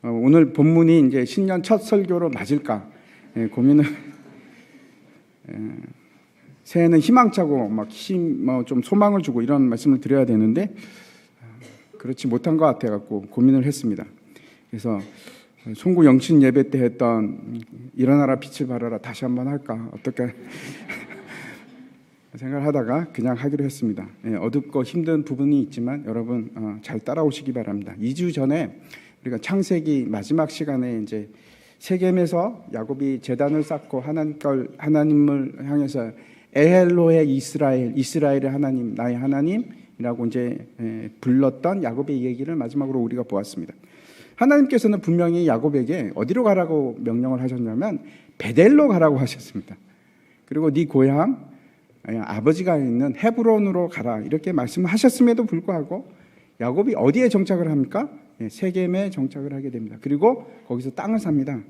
오늘 본문이 이제 신년 첫 설교로 맞을까 고민을. 새해는 희망차고 좀 소망을 주고 이런 말씀을 드려야 되는데 그렇지 못한 것 같아 갖고 고민을 했습니다. 그래서 송구 영신 예배 때 했던 일어나라 빛을 발하라 다시 한번 할까 어떻게 생각을 하다가 그냥 하기로 했습니다. 어둡고 힘든 부분이 있지만 여러분 잘 따라오시기 바랍니다. 2주 전에 우리가 창세기 마지막 시간에 이제 세겜에서 야곱이 제단을 쌓고 하나님을 향해서 에헬로의 이스라엘의 하나님, 나의 하나님이라고 이제 불렀던 야곱의 얘기를 마지막으로 우리가 보았습니다. 하나님께서는 분명히 야곱에게 어디로 가라고 명령을 하셨냐면 베델로 가라고 하셨습니다. 그리고 네 고향 아버지가 있는 헤브론으로 가라 이렇게 말씀하셨음에도 불구하고 야곱이 어디에 정착을 합니까? 세겜에 정착을 하게 됩니다. 그리고 거기서 땅을 삽니다.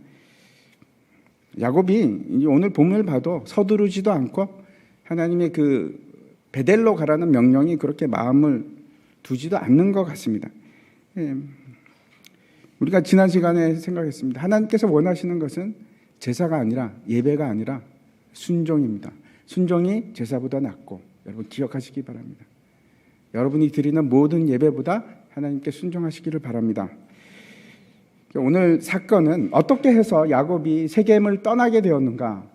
야곱이 오늘 본문을 봐도 서두르지도 않고 하나님의 그 베델로 가라는 명령이 그렇게 마음을 두지도 않는 것 같습니다. 우리가 지난 시간에 생각했습니다. 하나님께서 원하시는 것은 제사가 아니라 예배가 아니라 순종입니다. 순종이 제사보다 낫고 여러분 기억하시기 바랍니다. 여러분이 드리는 모든 예배보다 하나님께 순종하시기를 바랍니다. 오늘 사건은 어떻게 해서 야곱이 세겜을 떠나게 되었는가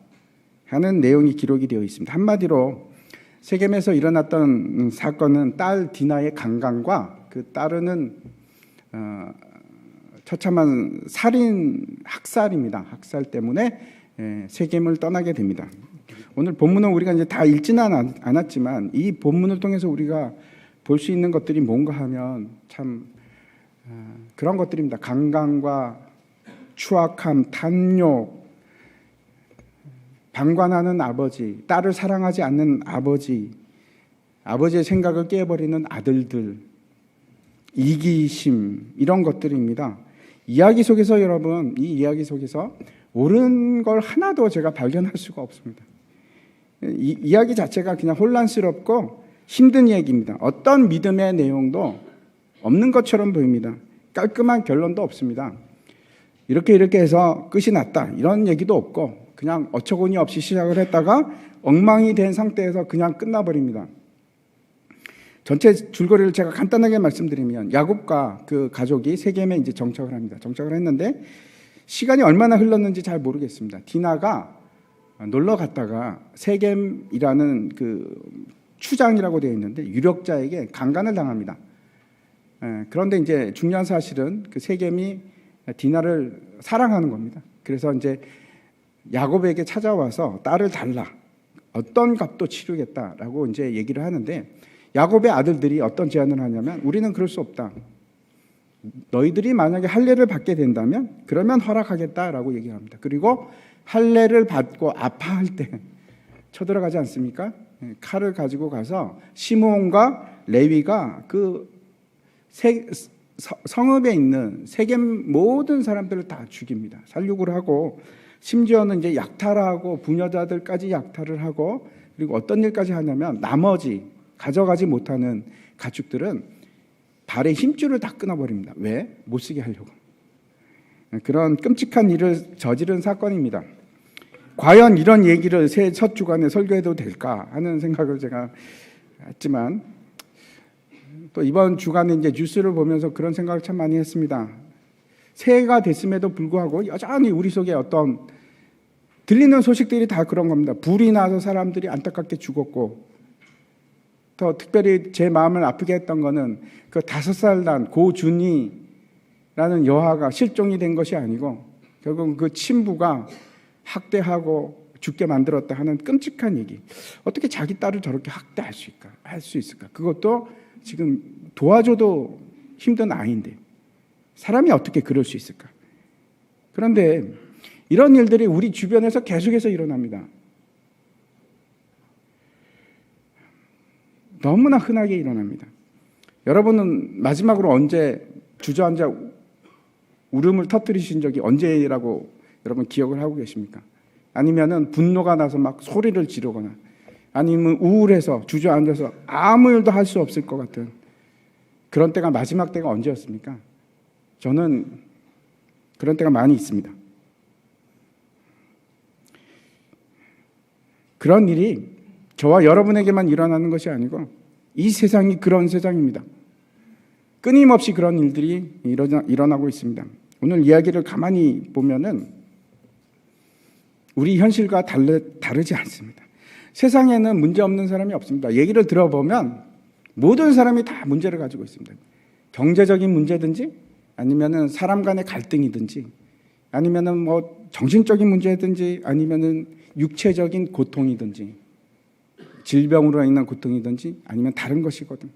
하는 내용이 기록이 되어 있습니다. 한마디로 세겜에서 일어났던 사건은 딸 디나의 강간과 그 따르는 처참한 살인 학살입니다. 학살 때문에 세겜을 떠나게 됩니다. 오늘 본문은 우리가 이제 다 읽지는 않았지만 이 본문을 통해서 우리가 볼 수 있는 것들이 뭔가 하면 참 그런 것들입니다. 강간과 추악함, 탐욕, 방관하는 아버지, 딸을 사랑하지 않는 아버지, 아버지의 생각을 깨버리는 아들들, 이기심 이런 것들입니다. 이야기 속에서 여러분, 이 이야기 속에서 옳은 걸 하나도 제가 발견할 수가 없습니다. 이 이야기 자체가 그냥 혼란스럽고 힘든 얘기입니다. 어떤 믿음의 내용도 없는 것처럼 보입니다. 깔끔한 결론도 없습니다. 이렇게 해서 끝이 났다 이런 얘기도 없고 그냥 어처구니 없이 시작을 했다가 엉망이 된 상태에서 그냥 끝나버립니다. 전체 줄거리를 제가 간단하게 말씀드리면 야곱과 그 가족이 세겜에 이제 정착을 합니다. 정착을 했는데 시간이 얼마나 흘렀는지 잘 모르겠습니다. 디나가 놀러 갔다가 세겜이라는 그 추장이라고 되어 있는데 유력자에게 강간을 당합니다. 그런데 이제 중요한 사실은 그 세겜이 디나를 사랑하는 겁니다. 그래서 이제 야곱에게 찾아와서 딸을 달라. 어떤 값도 치르겠다라고 이제 얘기를 하는데 야곱의 아들들이 어떤 제안을 하냐면 우리는 그럴 수 없다. 너희들이 만약에 할례를 받게 된다면 그러면 허락하겠다라고 얘기합니다. 그리고 할례를 받고 아파할 때 쳐들어가지 않습니까? 칼을 가지고 가서 시므온과 레위가 그 성읍에 있는 세겜 모든 사람들을 다 죽입니다. 살육을 하고 심지어는 이제 약탈하고 부녀자들까지 약탈을 하고 그리고 어떤 일까지 하냐면 나머지 가져가지 못하는 가축들은 발에 힘줄을 다 끊어버립니다. 왜? 못 쓰게 하려고. 그런 끔찍한 일을 저지른 사건입니다. 과연 이런 얘기를 새해 첫 주간에 설교해도 될까 하는 생각을 제가 했지만 또 이번 주간에 이제 뉴스를 보면서 그런 생각을 참 많이 했습니다. 새해가 됐음에도 불구하고 여전히 우리 속에 어떤 들리는 소식들이 다 그런 겁니다. 불이 나서 사람들이 안타깝게 죽었고 더 특별히 제 마음을 아프게 했던 거는 그 5살 난 고준이라는 여아가 실종이 된 것이 아니고 결국 그 친부가 학대하고 죽게 만들었다 하는 끔찍한 얘기. 어떻게 자기 딸을 저렇게 학대할 수 있을까? 그것도 지금 도와줘도 힘든 아이인데 사람이 어떻게 그럴 수 있을까? 그런데 이런 일들이 우리 주변에서 계속해서 일어납니다. 너무나 흔하게 일어납니다. 여러분은 마지막으로 언제 주저앉아 울음을 터뜨리신 적이 언제라고 여러분 기억을 하고 계십니까? 아니면은 분노가 나서 막 소리를 지르거나 아니면 우울해서 주저앉아서 아무 일도 할 수 없을 것 같은 그런 때가 마지막 때가 언제였습니까? 저는 그런 때가 많이 있습니다. 그런 일이 저와 여러분에게만 일어나는 것이 아니고 이 세상이 그런 세상입니다. 끊임없이 그런 일들이 일어나고 있습니다. 오늘 이야기를 가만히 보면은 우리 현실과 다르지 않습니다. 세상에는 문제 없는 사람이 없습니다. 얘기를 들어보면 모든 사람이 다 문제를 가지고 있습니다. 경제적인 문제든지 아니면은 사람 간의 갈등이든지 아니면은 뭐 정신적인 문제든지 아니면은 육체적인 고통이든지 질병으로 인한 고통이든지 아니면 다른 것이거든.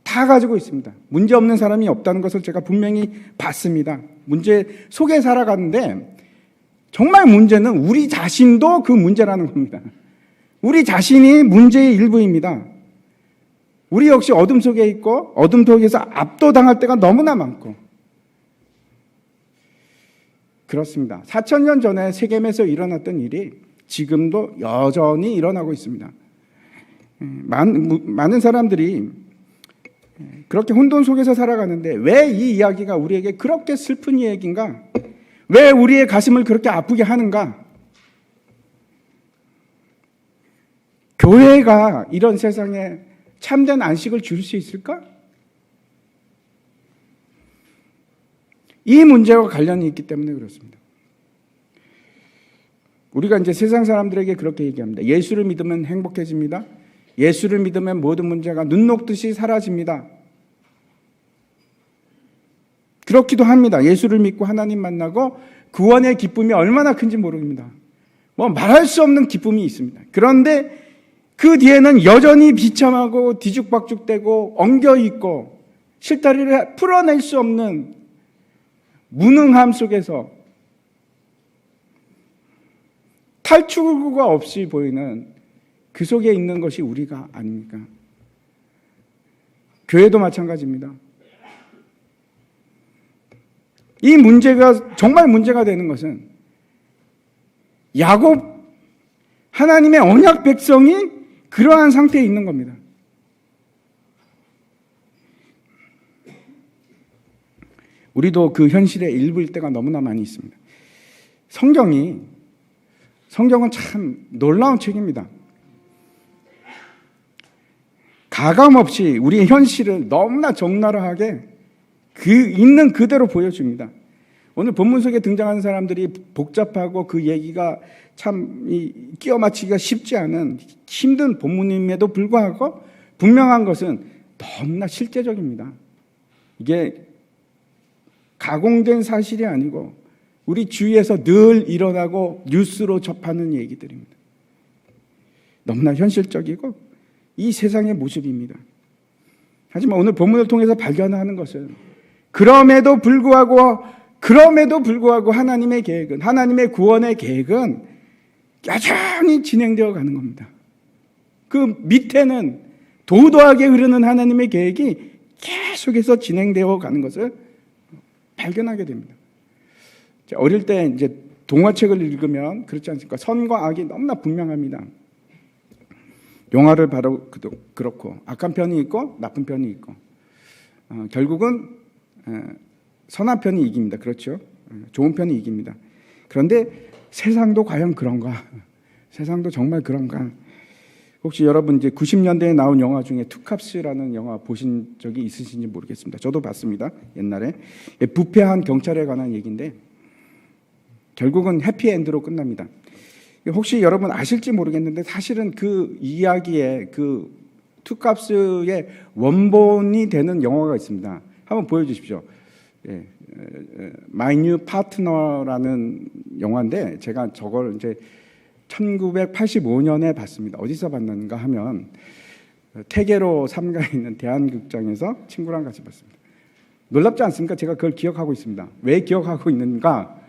다 가지고 있습니다. 문제 없는 사람이 없다는 것을 제가 분명히 봤습니다. 문제 속에 살아가는데 정말 문제는 우리 자신도 그 문제라는 겁니다. 우리 자신이 문제의 일부입니다. 우리 역시 어둠 속에 있고 어둠 속에서 압도당할 때가 너무나 많고 그렇습니다. 4,000년 전에 세겜에서 일어났던 일이 지금도 여전히 일어나고 있습니다. 많은 사람들이 그렇게 혼돈 속에서 살아가는데 왜 이 이야기가 우리에게 그렇게 슬픈 이야기인가? 왜 우리의 가슴을 그렇게 아프게 하는가? 교회가 이런 세상에 참된 안식을 줄 수 있을까? 이 문제와 관련이 있기 때문에 그렇습니다. 우리가 이제 세상 사람들에게 그렇게 얘기합니다. 예수를 믿으면 행복해집니다. 예수를 믿으면 모든 문제가 눈 녹듯이 사라집니다. 그렇기도 합니다. 예수를 믿고 하나님 만나고 구원의 기쁨이 얼마나 큰지 모릅니다. 뭐 말할 수 없는 기쁨이 있습니다. 그런데 그 뒤에는 여전히 비참하고 뒤죽박죽되고 엉겨있고 실다리를 풀어낼 수 없는 무능함 속에서 탈출구가 없이 보이는 그 속에 있는 것이 우리가 아닙니까? 교회도 마찬가지입니다. 이 문제가 정말 문제가 되는 것은 야곱 하나님의 언약 백성이 그러한 상태에 있는 겁니다. 우리도 그 현실의 일부일 때가 너무나 많이 있습니다. 성경은 참 놀라운 책입니다. 가감없이 우리의 현실을 너무나 적나라하게 있는 그대로 보여줍니다. 오늘 본문 속에 등장하는 사람들이 복잡하고 그 얘기가 참 끼워 맞추기가 쉽지 않은 힘든 본문임에도 불구하고 분명한 것은 너무나 실제적입니다. 이게 가공된 사실이 아니고 우리 주위에서 늘 일어나고 뉴스로 접하는 얘기들입니다. 너무나 현실적이고 이 세상의 모습입니다. 하지만 오늘 본문을 통해서 발견하는 것은 그럼에도 불구하고 하나님의 계획은, 하나님의 구원의 계획은 여전히 진행되어 가는 겁니다. 그 밑에는 도도하게 흐르는 하나님의 계획이 계속해서 진행되어 가는 것을 발견하게 됩니다. 어릴 때 이제 동화책을 읽으면 그렇지 않습니까? 선과 악이 너무나 분명합니다. 영화를 바로 그렇고 악한 편이 있고 나쁜 편이 있고 결국은 선한 편이 이깁니다. 그렇죠? 좋은 편이 이깁니다. 그런데 세상도 과연 그런가? 세상도 정말 그런가? 혹시 여러분 이제 90년대에 나온 영화 중에 투캅스라는 영화 보신 적이 있으신지 모르겠습니다. 저도 봤습니다. 옛날에 부패한 경찰에 관한 얘기인데 결국은 해피엔드로 끝납니다. 혹시 여러분 아실지 모르겠는데 사실은 그 이야기의 그 투캅스의 원본이 되는 영화가 있습니다. 한번 보여주십시오. My New Partner라는 영화인데 제가 저걸 이제 1985년에 봤습니다. 어디서 봤는가 하면 태계로 3가에 있는 대한극장에서 친구랑 같이 봤습니다. 놀랍지 않습니까? 제가 그걸 기억하고 있습니다. 왜 기억하고 있는가?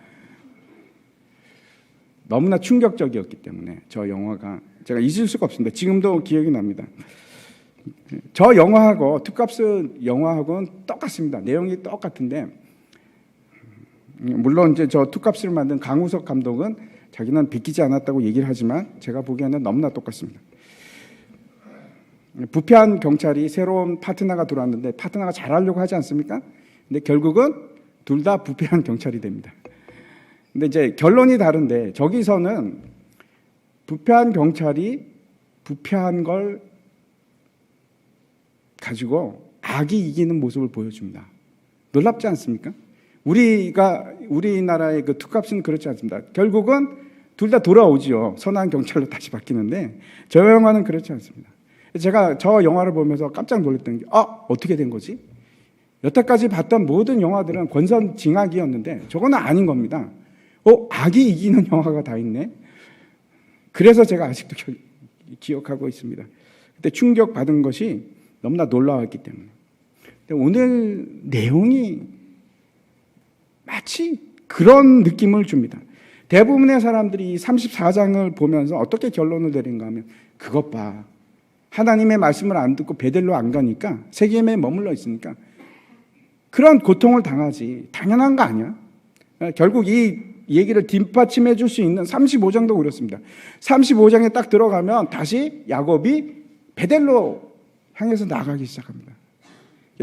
너무나 충격적이었기 때문에 저 영화가 제가 잊을 수가 없습니다. 지금도 기억이 납니다. 저 영화하고 투캅스 영화하고는 똑같습니다. 내용이 똑같은데 물론 이제 저 투캅스를 만든 강우석 감독은 자기는 비키지 않았다고 얘기를 하지만 제가 보기에는 너무나 똑같습니다. 부패한 경찰이 새로운 파트너가 들어왔는데 파트너가 잘하려고 하지 않습니까? 근데 결국은 둘 다 부패한 경찰이 됩니다. 근데 이제 결론이 다른데 저기서는 부패한 경찰이 부패한 걸 가지고 악이 이기는 모습을 보여줍니다. 놀랍지 않습니까? 우리나라의 그 투캅은 그렇지 않습니다. 결국은 둘 다 돌아오지요. 선한 경찰로 다시 바뀌는데 저 영화는 그렇지 않습니다. 제가 저 영화를 보면서 깜짝 놀랐던 게 어떻게 된 거지? 여태까지 봤던 모든 영화들은 권선징악이었는데 저거는 아닌 겁니다. 악이 이기는 영화가 다 있네. 그래서 제가 아직도 기억하고 있습니다. 그때 충격받은 것이 너무나 놀라웠기 때문에. 근데 오늘 내용이 마치 그런 느낌을 줍니다. 대부분의 사람들이 이 34장을 보면서 어떻게 결론을 내린가 하면 그것 봐. 하나님의 말씀을 안 듣고 베델로 안 가니까 세겜에 머물러 있으니까 그런 고통을 당하지. 당연한 거 아니야? 결국 이 얘기를 뒷받침해 줄 수 있는 35장도 그렇습니다. 35장에 딱 들어가면 다시 야곱이 베델로 향해서 나가기 시작합니다.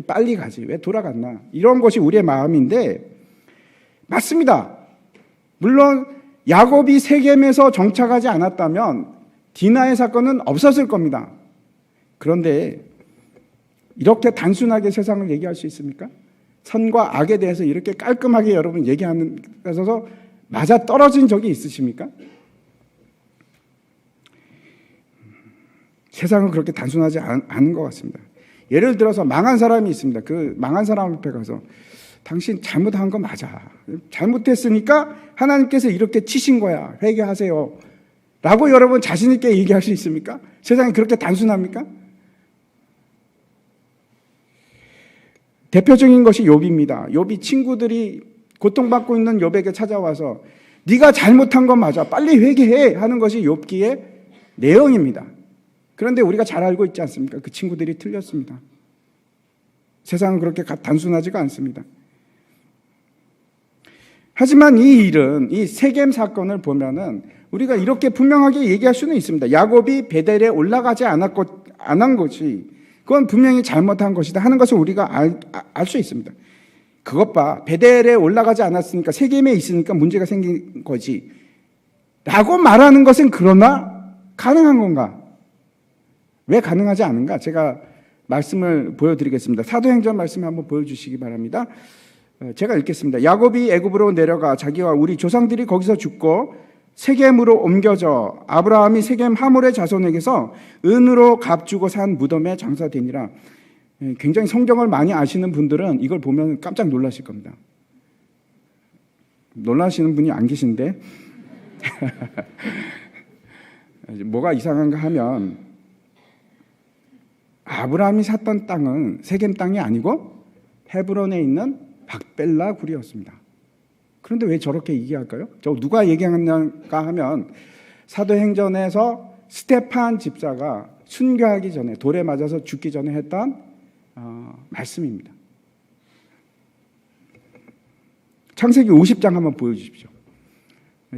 빨리 가지. 왜 돌아갔나? 이런 것이 우리의 마음인데 맞습니다. 물론 야곱이 세겜에서 정착하지 않았다면 디나의 사건은 없었을 겁니다. 그런데 이렇게 단순하게 세상을 얘기할 수 있습니까? 선과 악에 대해서 이렇게 깔끔하게 여러분 얘기하는 데서 맞아 떨어진 적이 있으십니까? 세상은 그렇게 단순하지 않은 것 같습니다. 예를 들어서 망한 사람이 있습니다. 그 망한 사람 앞에 가서 당신 잘못한 거 맞아. 잘못했으니까 하나님께서 이렇게 치신 거야. 회개하세요. 라고 여러분 자신 있게 얘기할 수 있습니까? 세상이 그렇게 단순합니까? 대표적인 것이 욥입니다. 욥이 친구들이 고통받고 있는 욥에게 찾아와서 네가 잘못한 건 맞아. 빨리 회개해 하는 것이 욥기의 내용입니다. 그런데 우리가 잘 알고 있지 않습니까? 그 친구들이 틀렸습니다. 세상은 그렇게 단순하지가 않습니다. 하지만 이 일은 이 세겜 사건을 보면은 우리가 이렇게 분명하게 얘기할 수는 있습니다. 야곱이 베델에 올라가지 않은 것이 그건 분명히 잘못한 것이다 하는 것을 우리가 알 수 있습니다. 그것 봐. 베델에 올라가지 않았으니까 세겜에 있으니까 문제가 생긴 거지. 라고 말하는 것은 그러나 가능한 건가? 왜 가능하지 않은가? 제가 말씀을 보여드리겠습니다. 사도행전 말씀 한번 보여주시기 바랍니다. 제가 읽겠습니다. 야곱이 애굽으로 내려가 자기와 우리 조상들이 거기서 죽고 세겜으로 옮겨져 아브라함이 세겜 하몰의 자손에게서 은으로 값주고 산 무덤에 장사되니라. 굉장히 성경을 많이 아시는 분들은 이걸 보면 깜짝 놀라실 겁니다. 놀라시는 분이 안 계신데 뭐가 이상한가 하면 아브라함이 샀던 땅은 세겜 땅이 아니고 헤브론에 있는 박벨라 굴이었습니다. 그런데 왜 저렇게 얘기할까요? 누가 얘기하는가 하면 사도행전에서 스테판 집사가 순교하기 전에 돌에 맞아서 죽기 전에 했던 말씀입니다. 창세기 50장 한번 보여주십시오.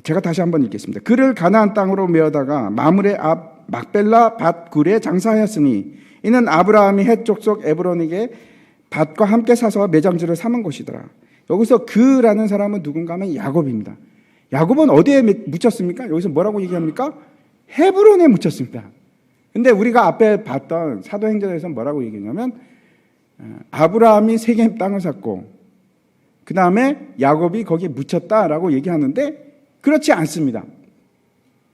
제가 다시 한번 읽겠습니다. 그를 가나안 땅으로 메어다가 마므레 앞 막벨라 밭 굴에 장사하였으니 이는 아브라함이 헷 족속 에브론에게 밭과 함께 사서 매장지를 삼은 곳이더라. 여기서 그라는 사람은 누군가 하면 야곱입니다. 야곱은 어디에 묻혔습니까? 여기서 뭐라고 얘기합니까? 헤브론에 묻혔습니다. 근데 우리가 앞에 봤던 사도행전에서 뭐라고 얘기하냐면 아브라함이 세겜 땅을 샀고 그 다음에 야곱이 거기에 묻혔다라고 얘기하는데 그렇지 않습니다.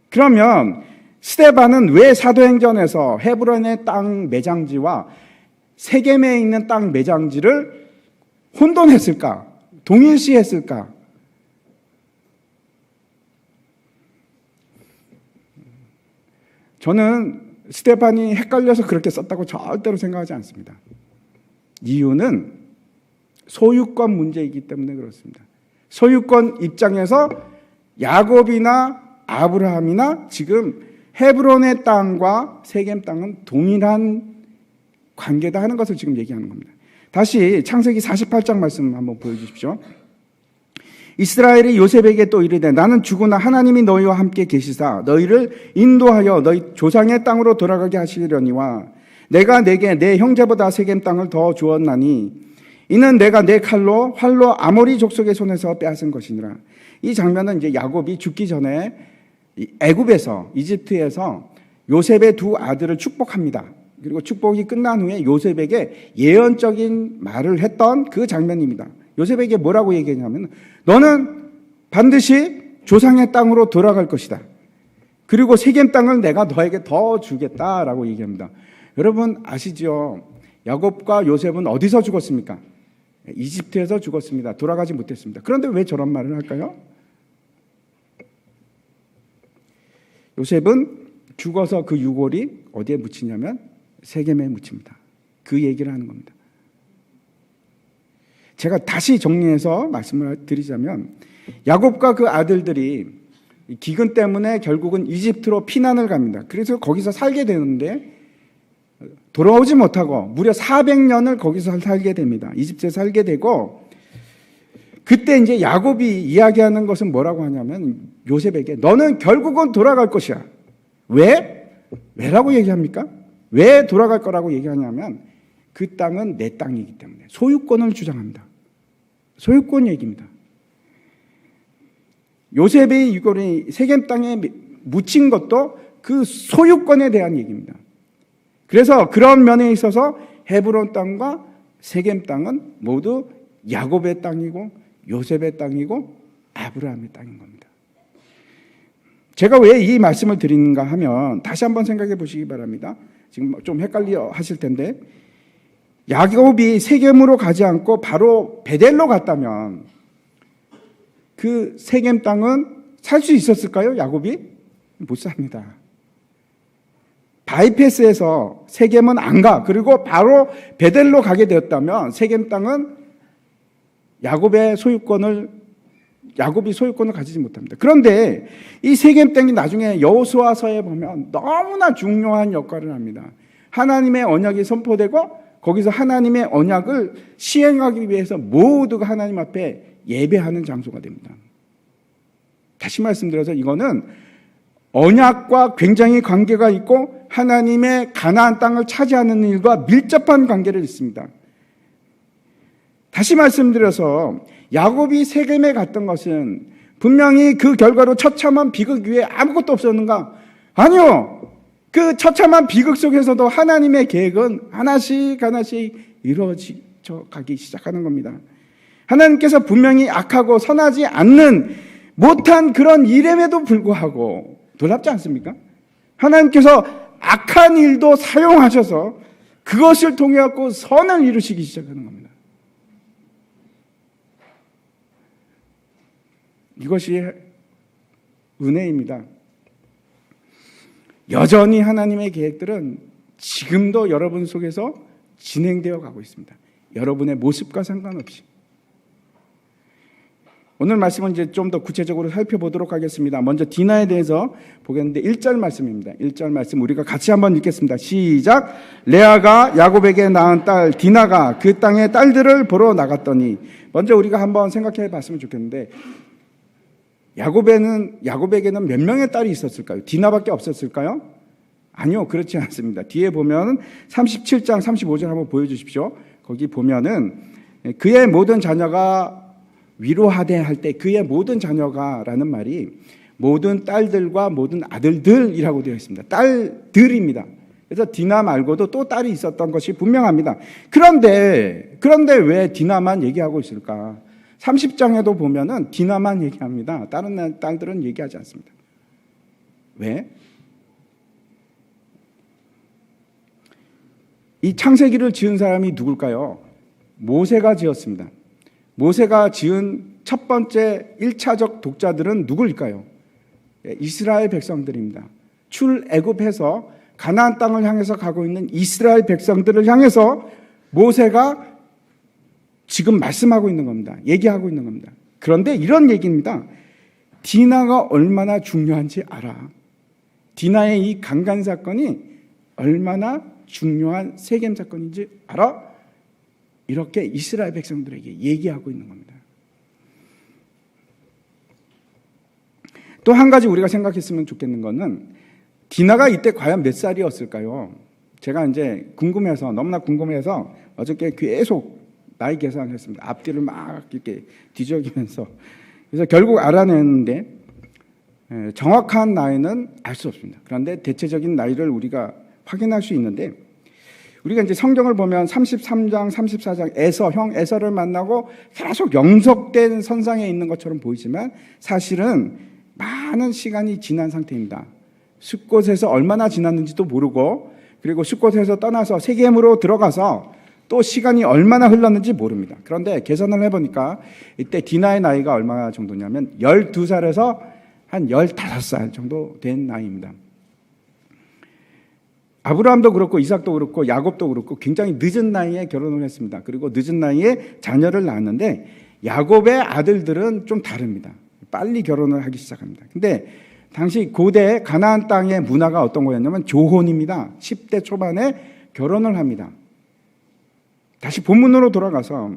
그러면 스데반은 왜 사도행전에서 헤브론의 땅 매장지와 세겜에 있는 땅 매장지를 혼돈했을까? 동일시했을까? 저는 스데반이 헷갈려서 그렇게 썼다고 절대로 생각하지 않습니다. 이유는 소유권 문제이기 때문에 그렇습니다. 소유권 입장에서 야곱이나 아브라함이나 지금 헤브론의 땅과 세겜 땅은 동일한 관계다 하는 것을 지금 얘기하는 겁니다. 다시 창세기 48장 말씀 한번 보여주십시오. 이스라엘이 요셉에게 또 이르되 나는 죽으나 하나님이 너희와 함께 계시사 너희를 인도하여 너희 조상의 땅으로 돌아가게 하시려니와 내가 내게 내 형제보다 세겜 땅을 더 주었나니 이는 내가 내 칼로 활로 아모리 족속의 손에서 빼앗은 것이니라. 이 장면은 이제 야곱이 죽기 전에 애굽에서 이집트에서 요셉의 두 아들을 축복합니다. 그리고 축복이 끝난 후에 요셉에게 예언적인 말을 했던 그 장면입니다. 요셉에게 뭐라고 얘기했냐면 너는 반드시 조상의 땅으로 돌아갈 것이다. 그리고 세겜 땅을 내가 너에게 더 주겠다라고 얘기합니다. 여러분 아시죠? 야곱과 요셉은 어디서 죽었습니까? 이집트에서 죽었습니다. 돌아가지 못했습니다. 그런데 왜 저런 말을 할까요? 요셉은 죽어서 그 유골이 어디에 묻히냐면 세겜에 묻힙니다. 그 얘기를 하는 겁니다. 제가 다시 정리해서 말씀을 드리자면 야곱과 그 아들들이 기근 때문에 결국은 이집트로 피난을 갑니다. 그래서 거기서 살게 되는데 돌아오지 못하고 무려 400년을 거기서 살게 됩니다. 이집트에 살게 되고 그때 이제 야곱이 이야기하는 것은 뭐라고 하냐면 요셉에게 너는 결국은 돌아갈 것이야. 왜? 왜라고 얘기합니까? 왜 돌아갈 거라고 얘기하냐면 그 땅은 내 땅이기 때문에 소유권을 주장합니다. 소유권 얘기입니다. 요셉의 유골이 세겜 땅에 묻힌 것도 그 소유권에 대한 얘기입니다. 그래서 그런 면에 있어서 헤브론 땅과 세겜 땅은 모두 야곱의 땅이고 요셉의 땅이고 아브라함의 땅인 겁니다. 제가 왜 이 말씀을 드리는가 하면 다시 한번 생각해 보시기 바랍니다. 지금 좀 헷갈려 하실 텐데 야곱이 세겜으로 가지 않고 바로 베델로 갔다면 그 세겜 땅은 살 수 있었을까요? 야곱이? 못 삽니다. 바이패스에서 세겜은 안 가. 그리고 바로 베델로 가게 되었다면 세겜 땅은 야곱이 소유권을 가지지 못합니다. 그런데 이 세겜 땅이 나중에 여호수아서에 보면 너무나 중요한 역할을 합니다. 하나님의 언약이 선포되고 거기서 하나님의 언약을 시행하기 위해서 모두가 하나님 앞에 예배하는 장소가 됩니다. 다시 말씀드려서 이거는 언약과 굉장히 관계가 있고 하나님의 가나안 땅을 차지하는 일과 밀접한 관계를 있습니다. 다시 말씀드려서 야곱이 세겜에 갔던 것은 분명히 그 결과로 처참한 비극 위에 아무것도 없었는가? 아니요. 그 처참한 비극 속에서도 하나님의 계획은 하나씩 이루어져 가기 시작하는 겁니다. 하나님께서 분명히 악하고 선하지 않는 못한 그런 일임에도 불구하고 놀랍지 않습니까? 하나님께서 악한 일도 사용하셔서 그것을 통해 갖고 선을 이루시기 시작하는 겁니다. 이것이 은혜입니다. 여전히 하나님의 계획들은 지금도 여러분 속에서 진행되어 가고 있습니다. 여러분의 모습과 상관없이. 오늘 말씀은 이제 좀 더 구체적으로 살펴보도록 하겠습니다. 먼저 디나에 대해서 보겠는데 1절 말씀입니다. 1절 말씀 우리가 같이 한번 읽겠습니다. 시작. 레아가 야곱에게 낳은 딸 디나가 그 땅의 딸들을 보러 나갔더니 먼저 우리가 한번 생각해 봤으면 좋겠는데 야곱에게는 몇 명의 딸이 있었을까요? 디나밖에 없었을까요? 아니요, 그렇지 않습니다. 뒤에 보면 37장 35절 한번 보여주십시오. 거기 보면은 그의 모든 자녀가 위로하되 할 때 그의 모든 자녀가라는 말이 모든 딸들과 모든 아들들이라고 되어 있습니다. 딸들입니다. 그래서 디나 말고도 또 딸이 있었던 것이 분명합니다. 그런데 왜 디나만 얘기하고 있을까? 30장에도 보면은 디나만 얘기합니다. 다른 딸들은 얘기하지 않습니다. 왜? 이 창세기를 지은 사람이 누굴까요? 모세가 지었습니다. 모세가 지은 첫 번째 1차적 독자들은 누구일까요? 이스라엘 백성들입니다. 출애굽해서 가나안 땅을 향해서 가고 있는 이스라엘 백성들을 향해서 모세가 지금 말씀하고 있는 겁니다. 얘기하고 있는 겁니다. 그런데 이런 얘기입니다. 디나가 얼마나 중요한지 알아. 디나의 이 강간 사건이 얼마나 중요한 세겜 사건인지 알아? 이렇게 이스라엘 백성들에게 얘기하고 있는 겁니다. 또 한 가지 우리가 생각했으면 좋겠는 것은 디나가 이때 과연 몇 살이었을까요? 제가 이제 너무나 궁금해서 어저께 계속 나이 계산을 했습니다. 앞뒤를 막 이렇게 뒤적이면서. 그래서 결국 알아냈는데 정확한 나이는 알 수 없습니다. 그런데 대체적인 나이를 우리가 확인할 수 있는데, 우리가 이제 성경을 보면 33장, 34장 형 에서를 만나고 계속 영속된 선상에 있는 것처럼 보이지만 사실은 많은 시간이 지난 상태입니다. 숫곳에서 얼마나 지났는지도 모르고, 그리고 숫곳에서 떠나서 세겜으로 들어가서 또 시간이 얼마나 흘렀는지 모릅니다. 그런데 계산을 해보니까 이때 디나의 나이가 얼마 정도냐면 12살에서 한 15살 정도 된 나이입니다. 아브라함도 그렇고 이삭도 그렇고 야곱도 그렇고 굉장히 늦은 나이에 결혼을 했습니다. 그리고 늦은 나이에 자녀를 낳았는데 야곱의 아들들은 좀 다릅니다. 빨리 결혼을 하기 시작합니다. 근데 당시 고대 가나안 땅의 문화가 어떤 거였냐면 조혼입니다. 10대 초반에 결혼을 합니다. 다시 본문으로 돌아가서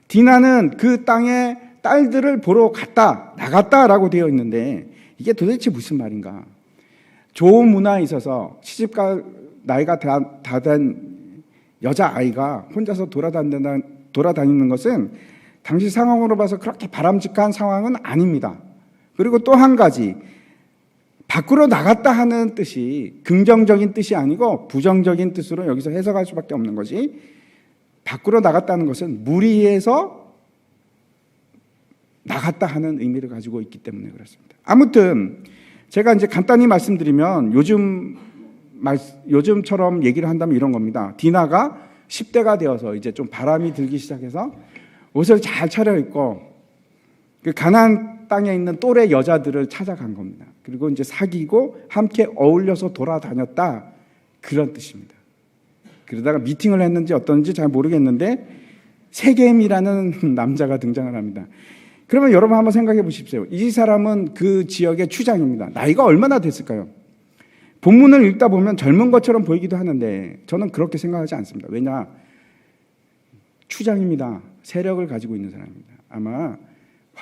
디나는 그 땅에 딸들을 보러 나갔다라고 되어 있는데 이게 도대체 무슨 말인가? 좋은 문화에 있어서 시집갈 나이가 다 된 여자아이가 혼자서 돌아다니는 것은 당시 상황으로 봐서 그렇게 바람직한 상황은 아닙니다. 그리고 또 한 가지, 밖으로 나갔다 하는 뜻이 긍정적인 뜻이 아니고 부정적인 뜻으로 여기서 해석할 수밖에 없는 것이, 밖으로 나갔다는 것은 무리해서 나갔다 하는 의미를 가지고 있기 때문에 그렇습니다. 아무튼 제가 이제 간단히 말씀드리면 요즘처럼 얘기를 한다면 이런 겁니다. 디나가 10대가 되어서 이제 좀 바람이 들기 시작해서 옷을 잘 차려입고 그 가나안 땅에 있는 또래 여자들을 찾아간 겁니다. 그리고 이제 사귀고 함께 어울려서 돌아다녔다, 그런 뜻입니다. 그러다가 미팅을 했는지 어떤지 잘 모르겠는데 세겜이라는 남자가 등장을 합니다. 그러면 여러분 한번 생각해 보십시오. 이 사람은 그 지역의 추장입니다. 나이가 얼마나 됐을까요? 본문을 읽다 보면 젊은 것처럼 보이기도 하는데 저는 그렇게 생각하지 않습니다. 왜냐? 추장입니다. 세력을 가지고 있는 사람입니다. 아마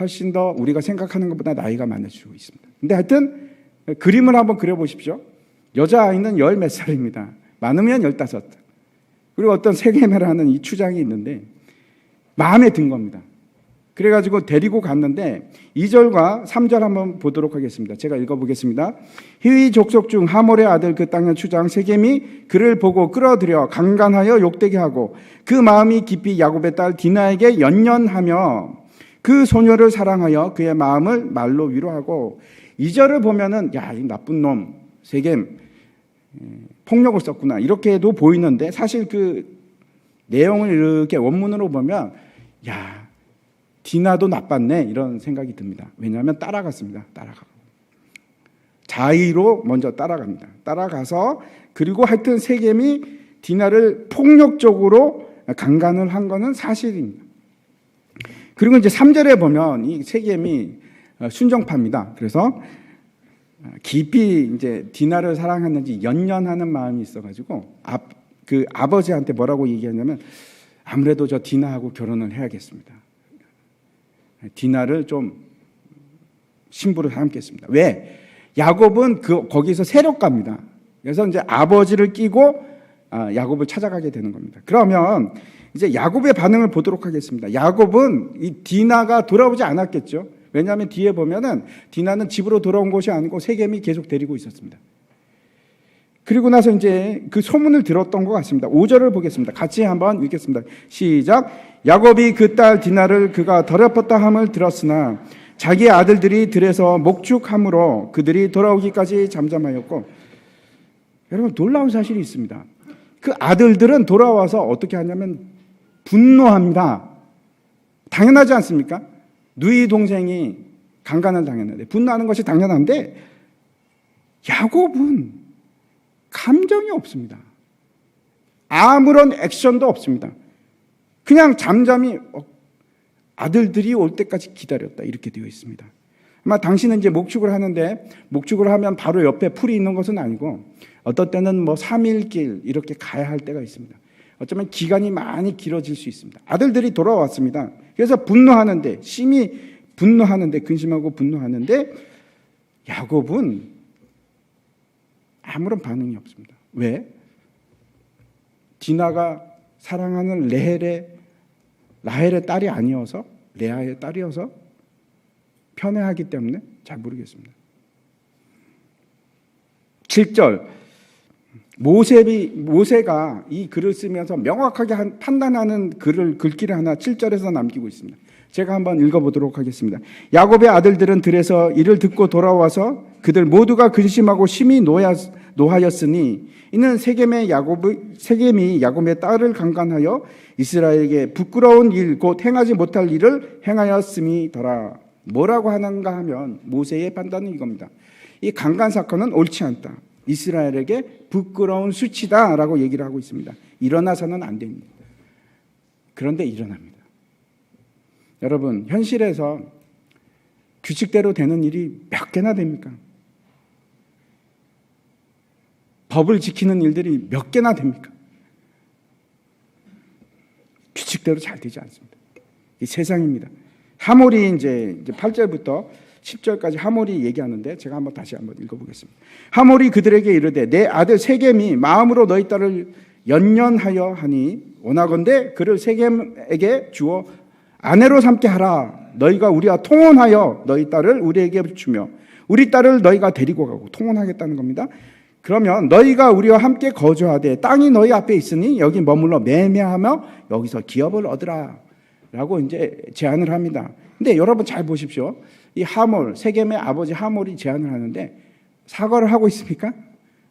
훨씬 더 우리가 생각하는 것보다 나이가 많으시고 있습니다. 근데 하여튼 그림을 한번 그려보십시오. 여자아이는 10 몇 살입니다. 많으면 15. 그리고 어떤 세겜을 하는 이 추장이 있는데 마음에 든 겁니다. 그래가지고 데리고 갔는데 2절과 3절 한번 보도록 하겠습니다. 제가 읽어보겠습니다. 히위 족속 중 하몰의 아들 그 땅의 추장 세겜이 그를 보고 끌어들여 강간하여 욕되게 하고 그 마음이 깊이 야곱의 딸 디나에게 연연하며 그 소녀를 사랑하여 그의 마음을 말로 위로하고, 2절을 보면은 야, 이 나쁜 놈 세겜 폭력을 썼구나 이렇게도 보이는데 사실 그 내용을 이렇게 원문으로 보면 야, 디나도 나빴네 이런 생각이 듭니다. 왜냐하면 따라갔습니다. 자의로 먼저 따라갑니다. 따라가서 그리고 하여튼 세겜이 디나를 폭력적으로 강간을 한 거는 사실입니다. 그리고 이제 3절에 보면 이 세겜이 순정파입니다. 그래서 깊이 이제 디나를 사랑하는지 연연하는 마음이 있어가지고 그 아버지한테 뭐라고 얘기하냐면 아무래도 저 디나하고 결혼을 해야겠습니다. 디나를 좀 신부를 삼겠습니다. 왜? 야곱은 거기서 세력가입니다. 그래서 이제 아버지를 끼고 야곱을 찾아가게 되는 겁니다. 그러면 이제 야곱의 반응을 보도록 하겠습니다. 야곱은 이 디나가 돌아오지 않았겠죠. 왜냐하면 뒤에 보면은 디나는 집으로 돌아온 것이 아니고 세겜이 계속 데리고 있었습니다. 그리고 나서 이제 그 소문을 들었던 것 같습니다. 5절을 보겠습니다. 같이 한번 읽겠습니다. 시작. 야곱이 그 딸 디나를 그가 더럽혔다 함을 들었으나 자기 아들들이 들에서 목축함으로 그들이 돌아오기까지 잠잠하였고, 여러분 놀라운 사실이 있습니다. 그 아들들은 돌아와서 어떻게 하냐면 분노합니다. 당연하지 않습니까? 누이 동생이 강간을 당했는데 분노하는 것이 당연한데 야곱은 감정이 없습니다. 아무런 액션도 없습니다. 그냥 잠잠히 아들들이 올 때까지 기다렸다 이렇게 되어 있습니다. 아마 당신은 이제 목축을 하는데 목축을 하면 바로 옆에 풀이 있는 것은 아니고 어떤 때는 3일길 이렇게 가야 할 때가 있습니다. 어쩌면 기간이 많이 길어질 수 있습니다. 아들들이 돌아왔습니다. 그래서 분노하는데 심히 분노하는데 근심하고 분노하는데 야곱은 아무런 반응이 없습니다. 왜? 디나가 사랑하는 레헬의 라헬의 딸이 아니어서, 레아의 딸이어서 편애하기 때문에 잘 모르겠습니다. 7절, 모세가 이 글을 쓰면서 명확하게 판단하는 글귀를 하나 7절에서 남기고 있습니다. 제가 한번 읽어보도록 하겠습니다. 야곱의 아들들은 들에서 이를 듣고 돌아와서 그들 모두가 근심하고 심히 노하였으니 이는 세겜이 야곱의 딸을 강간하여 이스라엘에게 부끄러운 일 곧 행하지 못할 일을 행하였음이더라. 뭐라고 하는가 하면 모세의 판단은 이겁니다. 이 강간 사건은 옳지 않다. 이스라엘에게 부끄러운 수치다라고 얘기를 하고 있습니다. 일어나서는 안 됩니다. 그런데 일어납니다. 여러분, 현실에서 규칙대로 되는 일이 몇 개나 됩니까? 법을 지키는 일들이 몇 개나 됩니까? 규칙대로 잘 되지 않습니다. 이 세상입니다. 하몰이 이제 8절부터 10절까지 하몰이 얘기하는데 제가 다시 한번 읽어보겠습니다. 하몰이 그들에게 이르되 내 아들 세겜이 마음으로 너희 딸을 연연하여 하니 원하건대 그를 세겜에게 주어 아내로 삼게 하라. 너희가 우리와 통혼하여 너희 딸을 우리에게 주며 우리 딸을 너희가 데리고 가고 통혼하겠다는 겁니다. 그러면 너희가 우리와 함께 거주하되 땅이 너희 앞에 있으니 여기 머물러 매매하며 여기서 기업을 얻으라 라고 이제 제안을 합니다. 근데 여러분 잘 보십시오. 이 하몰, 세겜의 아버지 하몰이 제안을 하는데 사과를 하고 있습니까?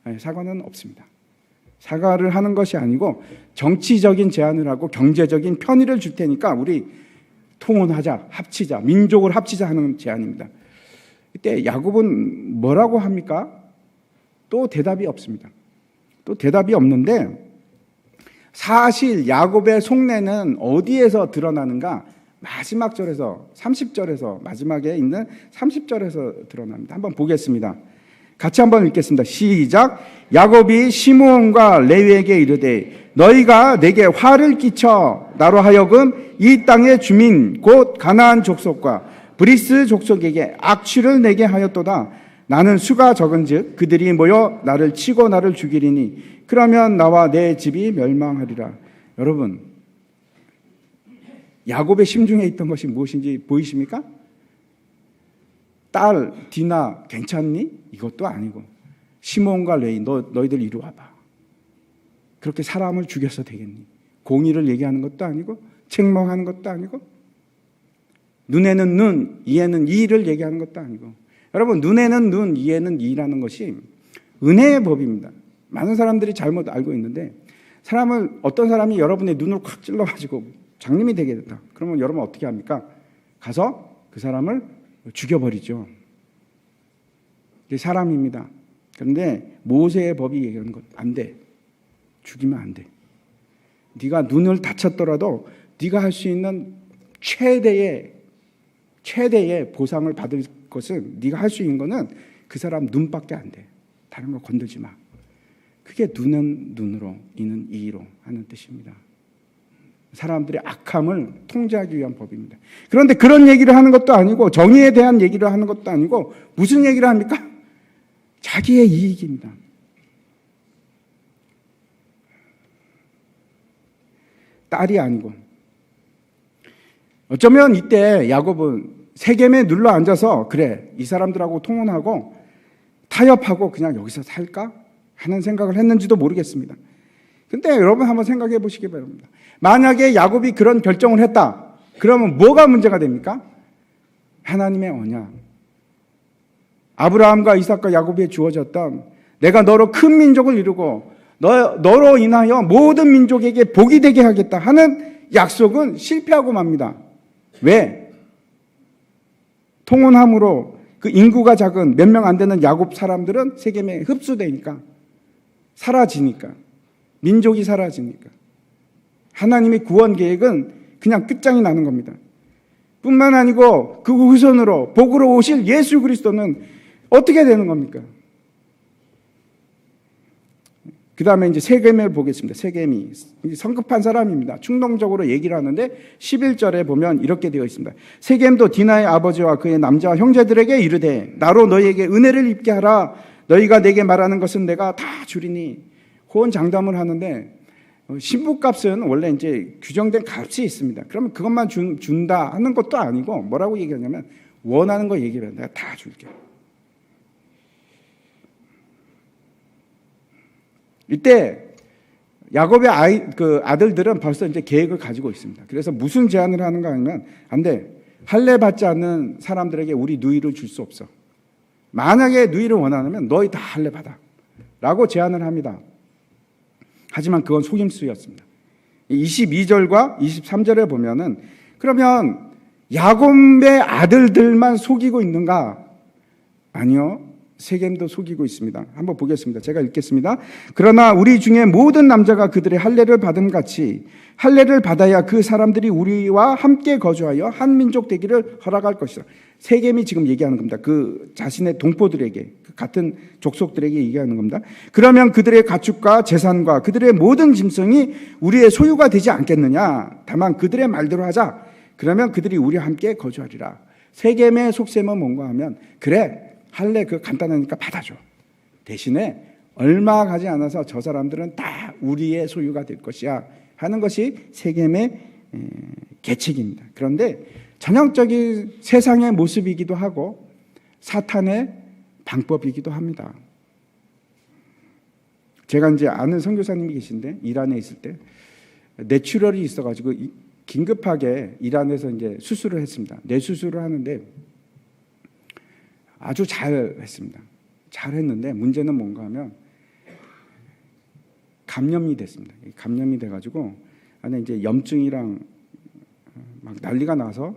아니, 사과는 없습니다. 사과를 하는 것이 아니고 정치적인 제안을 하고 경제적인 편의를 줄 테니까 우리 통혼하자, 합치자, 민족을 합치자 하는 제안입니다. 이때 야곱은 뭐라고 합니까? 또 대답이 없습니다. 또 대답이 없는데 사실 야곱의 속내는 어디에서 드러나는가? 마지막 절에서 30절에서 마지막에 있는 30절에서 드러납니다. 한번 보겠습니다. 같이 한번 읽겠습니다. 시작. 야곱이 시므온과 레위에게 이르되 너희가 내게 화를 끼쳐 나로 하여금 이 땅의 주민 곧 가나안 족속과 브리스 족속에게 악취를 내게 하였도다. 나는 수가 적은즉 그들이 모여 나를 치고 나를 죽이리니 그러면 나와 내 집이 멸망하리라. 여러분, 야곱의 심중에 있던 것이 무엇인지 보이십니까? 딸 디나 괜찮니? 이것도 아니고 시몬과 레위 너희들 이리 와봐. 그렇게 사람을 죽여서 되겠니? 공의를 얘기하는 것도 아니고 책망하는 것도 아니고 눈에는 눈, 이에는 이를 얘기하는 것도 아니고 여러분 눈에는 눈, 이에는 이라는 것이 은혜의 법입니다. 많은 사람들이 잘못 알고 있는데 어떤 사람이 여러분의 눈을 콱 찔러가지고 장님이 되게 됐다. 그러면 여러분 어떻게 합니까? 가서 그 사람을 죽여버리죠. 이게 사람입니다. 그런데 모세의 법이 얘기하는 것 안 돼. 죽이면 안 돼. 네가 눈을 다쳤더라도 네가 할 수 있는 최대의 보상을 받을 것은 네가 할 수 있는 것은 그 사람 눈밖에 안 돼. 다른 거 건들지 마. 그게 눈은 눈으로, 이는 이로 하는 뜻입니다. 사람들의 악함을 통제하기 위한 법입니다. 그런데 그런 얘기를 하는 것도 아니고 정의에 대한 얘기를 하는 것도 아니고 무슨 얘기를 합니까? 자기의 이익입니다. 딸이 아니고 어쩌면 이때 야곱은 세겜에 눌러 앉아서 그래 이 사람들하고 통혼하고 타협하고 그냥 여기서 살까 하는 생각을 했는지도 모르겠습니다. 근데 여러분 한번 생각해 보시기 바랍니다. 만약에 야곱이 그런 결정을 했다. 그러면 뭐가 문제가 됩니까? 하나님의 언약. 아브라함과 이삭과 야곱에 주어졌던 내가 너로 큰 민족을 이루고 너로 인하여 모든 민족에게 복이 되게 하겠다 하는 약속은 실패하고 맙니다. 왜? 통혼함으로 그 인구가 작은 몇 명 안 되는 야곱 사람들은 세겜에 흡수되니까 사라지니까 민족이 사라지니까 하나님의 구원 계획은 그냥 끝장이 나는 겁니다. 뿐만 아니고 그 후손으로 복으로 오실 예수 그리스도는 어떻게 되는 겁니까? 그 다음에 이제 세겜을 보겠습니다. 세겜이 성급한 사람입니다. 충동적으로 얘기를 하는데 11절에 보면 이렇게 되어 있습니다. 세겜도 디나의 아버지와 그의 남자 형제들에게 이르되 나로 너희에게 은혜를 입게 하라. 너희가 내게 말하는 것은 내가 다 주리니 호언장담을 하는데 신부값은 원래 이제 규정된 값이 있습니다. 그러면 그것만 준다 하는 것도 아니고 뭐라고 얘기하냐면 원하는 거 얘기하면 내가 다 줄게. 이때 야곱의 아들들은 벌써 이제 계획을 가지고 있습니다. 그래서 무슨 제안을 하는가 하면 안 돼. 할례 받지 않는 사람들에게 우리 누이를 줄 수 없어. 만약에 누이를 원하면 너희 다 할례 받아. 라고 제안을 합니다. 하지만 그건 속임수였습니다. 22절과 23절에 보면은 그러면 야곱의 아들들만 속이고 있는가? 아니요. 세겜도 속이고 있습니다. 한번 보겠습니다. 제가 읽겠습니다. 그러나 우리 중에 모든 남자가 그들의 할례를 받음 같이 할례를 받아야 그 사람들이 우리와 함께 거주하여 한 민족 되기를 허락할 것이다. 세겜이 지금 얘기하는 겁니다. 그 자신의 동포들에게, 같은 족속들에게 얘기하는 겁니다. 그러면 그들의 가축과 재산과 그들의 모든 짐승이 우리의 소유가 되지 않겠느냐? 다만 그들의 말대로 하자. 그러면 그들이 우리와 함께 거주하리라. 세겜의 속셈은 뭔가 하면 그래. 할례 그 간단하니까 받아줘. 대신에 얼마 가지 않아서 저 사람들은 다 우리의 소유가 될 것이야 하는 것이 세겜의 계책입니다. 그런데 전형적인 세상의 모습이기도 하고 사탄의 방법이기도 합니다. 제가 이제 아는 선교사님이 계신데 이란에 있을 때 뇌출혈이 있어가지고 긴급하게 이란에서 이제 수술을 했습니다. 뇌 수술을 하는데 아주 잘 했습니다. 잘 했는데 문제는 뭔가 하면 감염이 됐습니다. 감염이 돼가지고 안에 이제 염증이랑 막 난리가 나서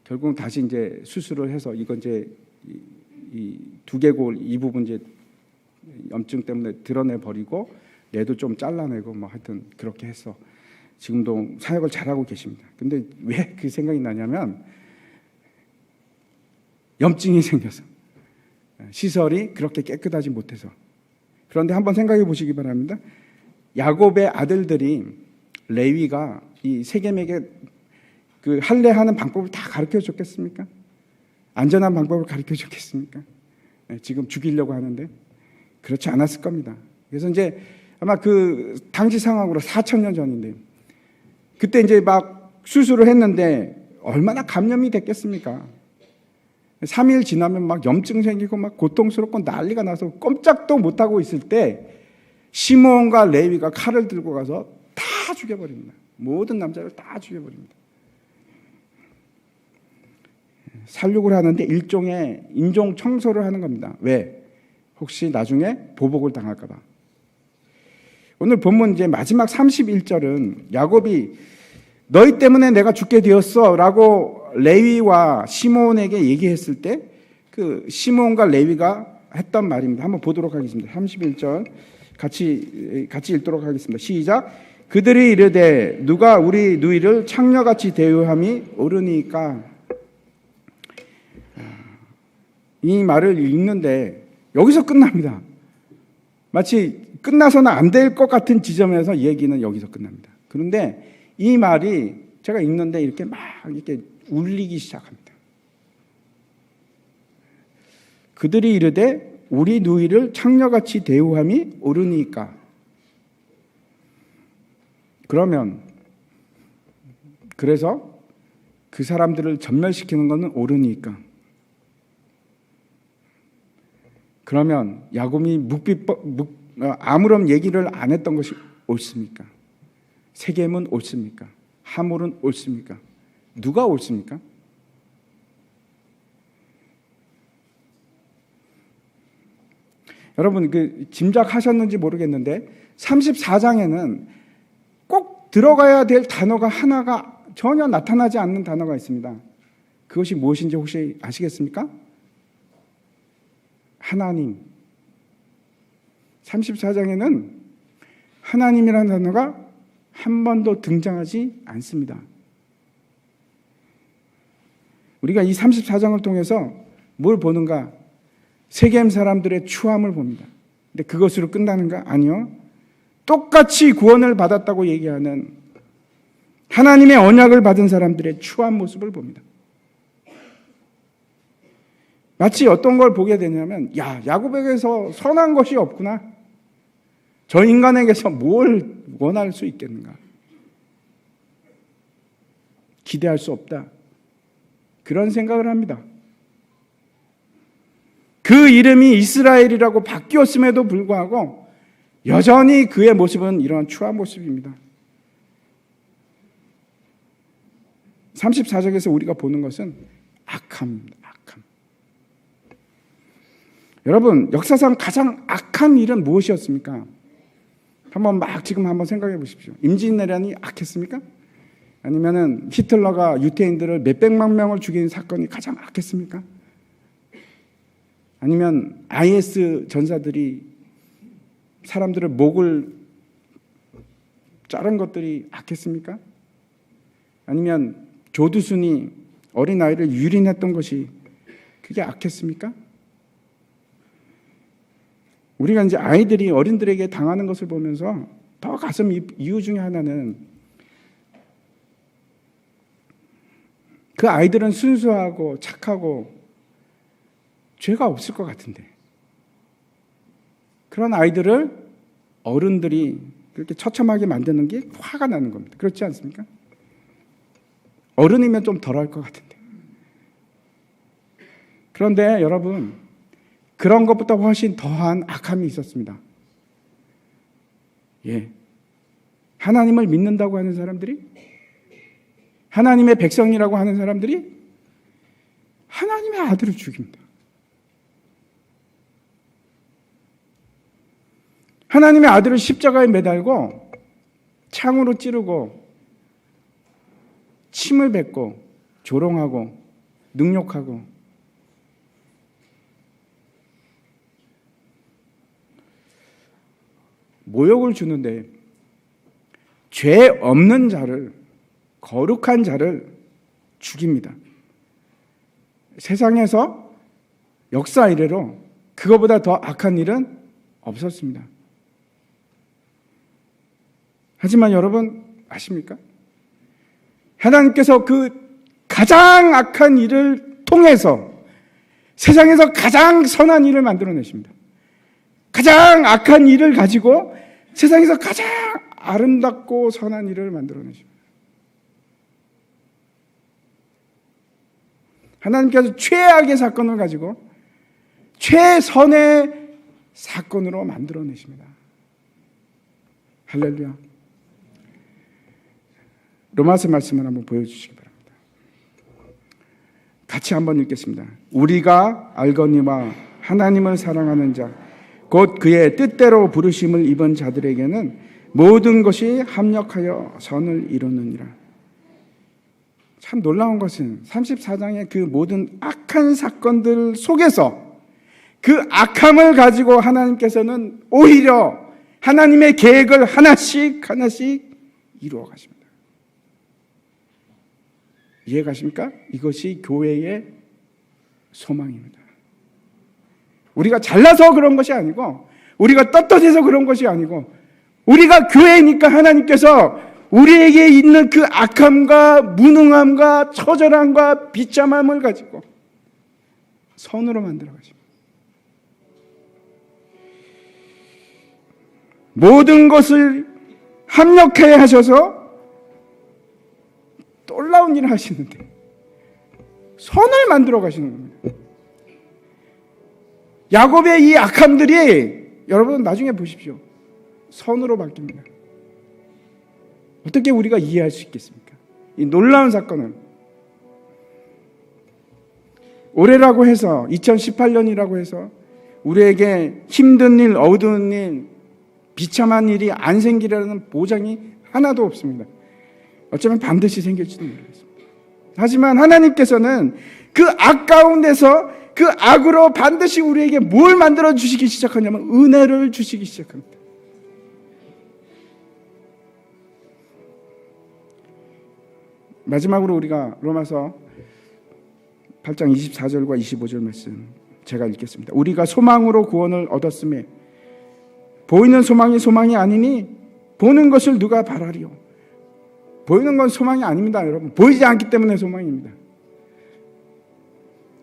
결국 다시 이제 수술을 해서 이거 이제 이 두개골 이 부분 이제 염증 때문에 드러내 버리고 뇌도 좀 잘라내고 뭐 하여튼 그렇게 해서 지금도 사역을 잘하고 계십니다. 근데 왜 그 생각이 나냐면 염증이 생겨서 시설이 그렇게 깨끗하지 못해서. 그런데 한번 생각해 보시기 바랍니다. 야곱의 아들들이 레위가 이 세겜에게 그 할례하는 방법을 다 가르쳐 줬겠습니까? 안전한 방법을 가르쳐 줬겠습니까? 지금 죽이려고 하는데 그렇지 않았을 겁니다. 그래서 이제 아마 그 당시 상황으로 4,000년 전인데 그때 이제 막 수술을 했는데 얼마나 감염이 됐겠습니까? 3일 지나면 막 염증 생기고 막 고통스럽고 난리가 나서 꼼짝도 못하고 있을 때 시므온과 레위가 칼을 들고 가서 다 죽여버립니다. 모든 남자를 다 죽여버립니다. 살육을 하는데 일종의 인종 청소를 하는 겁니다. 왜? 혹시 나중에 보복을 당할까 봐. 오늘 본문 이제 마지막 31절은 야곱이 너희 때문에 내가 죽게 되었어 라고 레위와 시므온에게 얘기했을 때 그 시므온과 레위가 했던 말입니다. 한번 보도록 하겠습니다. 31절 같이 읽도록 하겠습니다. 시작. 그들이 이르되 누가 우리 누이를 창녀같이 대우함이 옳으니까. 이 말을 읽는데 여기서 끝납니다. 마치 끝나서는 안 될 것 같은 지점에서 얘기는 여기서 끝납니다. 그런데 이 말이 제가 읽는데 이렇게 막 이렇게 울리기 시작합니다. 그들이 이르되 우리 누이를 창녀같이 대우함이 옳으니까. 그래서 그 사람들을 전멸시키는 것은 옳으니까. 그러면 야곱이 아무런 얘기를 안 했던 것이 옳습니까? 세겜은 옳습니까? 하몰은 옳습니까? 누가 옳습니까? 여러분 그 짐작하셨는지 모르겠는데 34장에는 꼭 들어가야 될 단어가 하나가 전혀 나타나지 않는 단어가 있습니다. 그것이 무엇인지 혹시 아시겠습니까? 하나님. 34장에는 하나님이라는 단어가 한 번도 등장하지 않습니다. 우리가 이 34장을 통해서 뭘 보는가? 세겜 사람들의 추함을 봅니다. 근데 그것으로 끝나는가? 아니요. 똑같이 구원을 받았다고 얘기하는 하나님의 언약을 받은 사람들의 추한 모습을 봅니다. 마치 어떤 걸 보게 되냐면 야곱에게서 선한 것이 없구나. 저 인간에게서 뭘 원할 수 있겠는가? 기대할 수 없다. 그런 생각을 합니다. 그 이름이 이스라엘이라고 바뀌었음에도 불구하고 여전히 그의 모습은 이런 추한 모습입니다. 34절에서 우리가 보는 것은 악함입니다. 악함. 여러분, 역사상 가장 악한 일은 무엇이었습니까? 지금 한번 생각해 보십시오. 임진왜란이 악했습니까? 아니면은 히틀러가 유태인들을 몇백만 명을 죽인 사건이 가장 악했습니까? 아니면 IS 전사들이 사람들의 목을 자른 것들이 악했습니까? 아니면 조두순이 어린아이를 유린했던 것이 그게 악했습니까? 우리가 이제 어린들에게 당하는 것을 보면서 더 가슴 이유 중에 하나는 그 아이들은 순수하고 착하고 죄가 없을 것 같은데 그런 아이들을 어른들이 그렇게 처참하게 만드는 게 화가 나는 겁니다. 그렇지 않습니까? 어른이면 좀 덜할 것 같은데. 그런데 여러분, 그런 것보다 훨씬 더한 악함이 있었습니다. 하나님을 믿는다고 하는 사람들이, 하나님의 백성이라고 하는 사람들이 하나님의 아들을 죽입니다. 하나님의 아들을 십자가에 매달고 창으로 찌르고 침을 뱉고 조롱하고 능욕하고 모욕을 주는데 죄 없는 자를, 거룩한 자를 죽입니다. 세상에서 역사 이래로 그거보다 더 악한 일은 없었습니다. 하지만 여러분 아십니까? 하나님께서 그 가장 악한 일을 통해서 세상에서 가장 선한 일을 만들어내십니다. 가장 악한 일을 가지고 세상에서 가장 아름답고 선한 일을 만들어내십니다. 하나님께서 최악의 사건을 가지고 최선의 사건으로 만들어내십니다. 할렐루야. 로마서 말씀을 한번 보여주시기 바랍니다. 같이 한번 읽겠습니다. 우리가 알거니와 하나님을 사랑하는 자, 곧 그의 뜻대로 부르심을 입은 자들에게는 모든 것이 합력하여 선을 이루느니라. 참 놀라운 것은 34장의 그 모든 악한 사건들 속에서 그 악함을 가지고 하나님께서는 오히려 하나님의 계획을 하나씩 이루어 가십니다. 이해가십니까? 이것이 교회의 소망입니다. 우리가 잘나서 그런 것이 아니고, 우리가 떳떳해서 그런 것이 아니고, 우리가 교회니까 하나님께서 우리에게 있는 그 악함과 무능함과 처절함과 비참함을 가지고 선으로 만들어 가십니다. 모든 것을 합력하게 하셔서 놀라운 일을 하시는데 선을 만들어 가시는 겁니다. 야곱의 이 악함들이 여러분 나중에 보십시오. 선으로 바뀝니다. 어떻게 우리가 이해할 수 있겠습니까? 이 놀라운 사건을 올해라고 해서 2018년이라고 해서 우리에게 힘든 일, 어두운 일, 비참한 일이 안 생기라는 보장이 하나도 없습니다. 어쩌면 반드시 생길지도 모르겠습니다. 하지만 하나님께서는 그 악 가운데서 그 악으로 반드시 우리에게 뭘 만들어 주시기 시작하냐면 은혜를 주시기 시작합니다. 마지막으로 우리가 로마서 8장 24절과 25절 말씀 제가 읽겠습니다. 우리가 소망으로 구원을 얻었음에 보이는 소망이 아니니 보는 것을 누가 바라리요. 보이는 건 소망이 아닙니다, 여러분. 보이지 않기 때문에 소망입니다.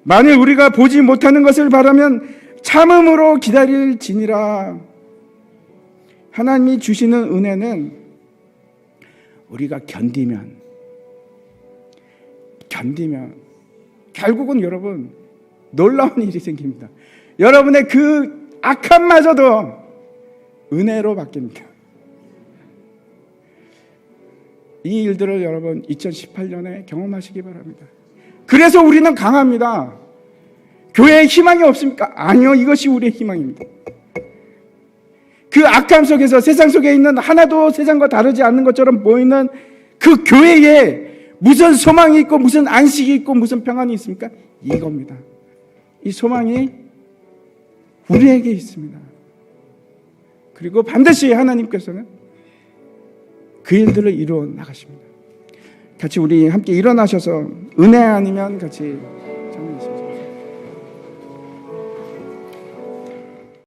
만일 우리가 보지 못하는 것을 바라면 참음으로 기다릴지니라. 하나님이 주시는 은혜는 우리가 견디면 결국은 여러분 놀라운 일이 생깁니다. 여러분의 그 악함마저도 은혜로 바뀝니다. 이 일들을 여러분 2018년에 경험하시기 바랍니다. 그래서 우리는 강합니다. 교회에 희망이 없습니까? 아니요, 이것이 우리의 희망입니다. 그 악함 속에서 세상 속에 있는 하나도 세상과 다르지 않는 것처럼 보이는 그 교회에 무슨 소망이 있고 무슨 안식이 있고 무슨 평안이 있습니까? 이겁니다. 이 소망이 우리에게 있습니다. 그리고 반드시 하나님께서는 그 일들을 이루어 나가십니다. 같이 우리 함께 일어나셔서 은혜 아니면 같이